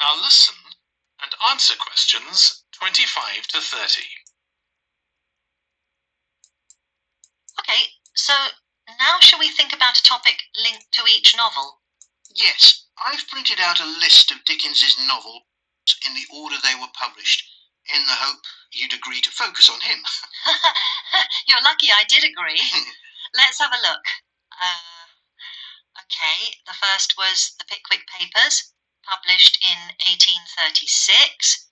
Now listen and answer questions 25 to 30. Okay, so now shall we think about a topic linked to each novel? Yes, I've printed out a list of Dickens's novels in the order they were published, in the hope you'd agree to focus on him. You're lucky I did agree. Let's have a look. Okay, the first was The Pickwick Papers, published in 1836.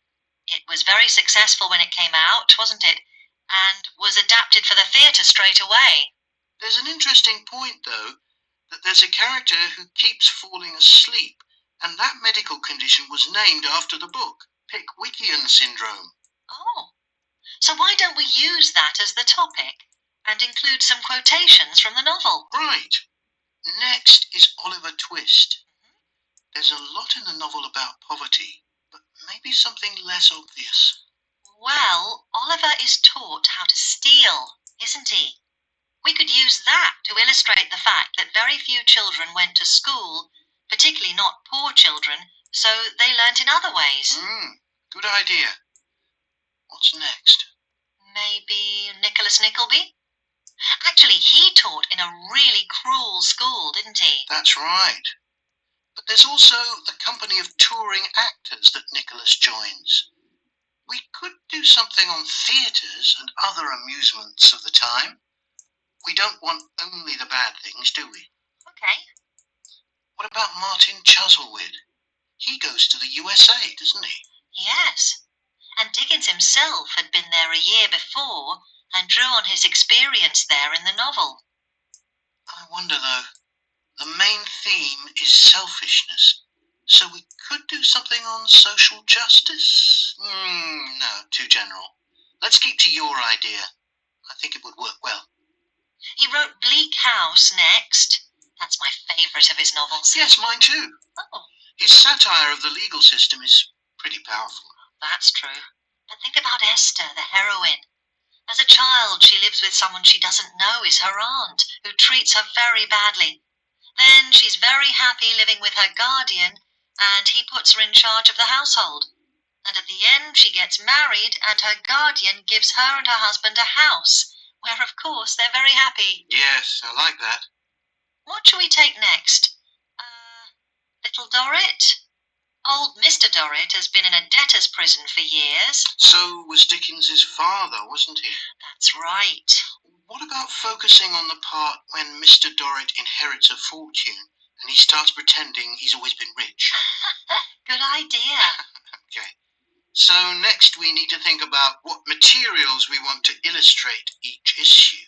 It was very successful when it came out, wasn't it? And was adapted for the theatre straight away. There's an interesting point, though, that there's a character who keeps falling asleep, and that medical condition was named after the book, Pickwickian syndrome. Oh, so why don't we use that as the topic and include some quotations from the novel? Right. Next is Oliver Twist. There's a lot in the novel about poverty, but maybe something less obvious. Well, Oliver is taught how to steal, isn't he? We could use that to illustrate the fact that very few children went to school, particularly not poor children, so they learnt in other ways. Good idea. What's next? Maybe Nicholas Nickleby? Actually, he taught in a really cruel school, didn't he? That's right. But there's also the company of touring actors that Nicholas joins. We could do something on theatres and other amusements of the time. We don't want only the bad things, do we? Okay. What about Martin Chuzzlewit? He goes to the USA, doesn't he? Yes. And Dickens himself had been there a year before and drew on his experience there in the novel. I wonder, though, the main theme is selfishness, so we could do something on social justice? No, too general. Let's keep to your idea. I think it would work well. He wrote Bleak House next. That's my favourite of his novels. Yes, mine too. Oh. His satire of the legal system is pretty powerful. That's true. But think about Esther, the heroine. As a child, she lives with someone she doesn't know is her aunt, who treats her very badly. Then she's very happy living with her guardian, and he puts her in charge of the household. And at the end, she gets married, and her guardian gives her and her husband a house, where, of course, they're very happy. Yes, I like that. What shall we take next? Little Dorrit? Old Mr. Dorrit has been in a debtor's prison for years. So was Dickens's father, wasn't he? That's right. What about focusing on the part when Mr. Dorrit inherits a fortune and he starts pretending he's always been rich? Good idea. Okay. So next we need to think about what materials we want to illustrate each issue.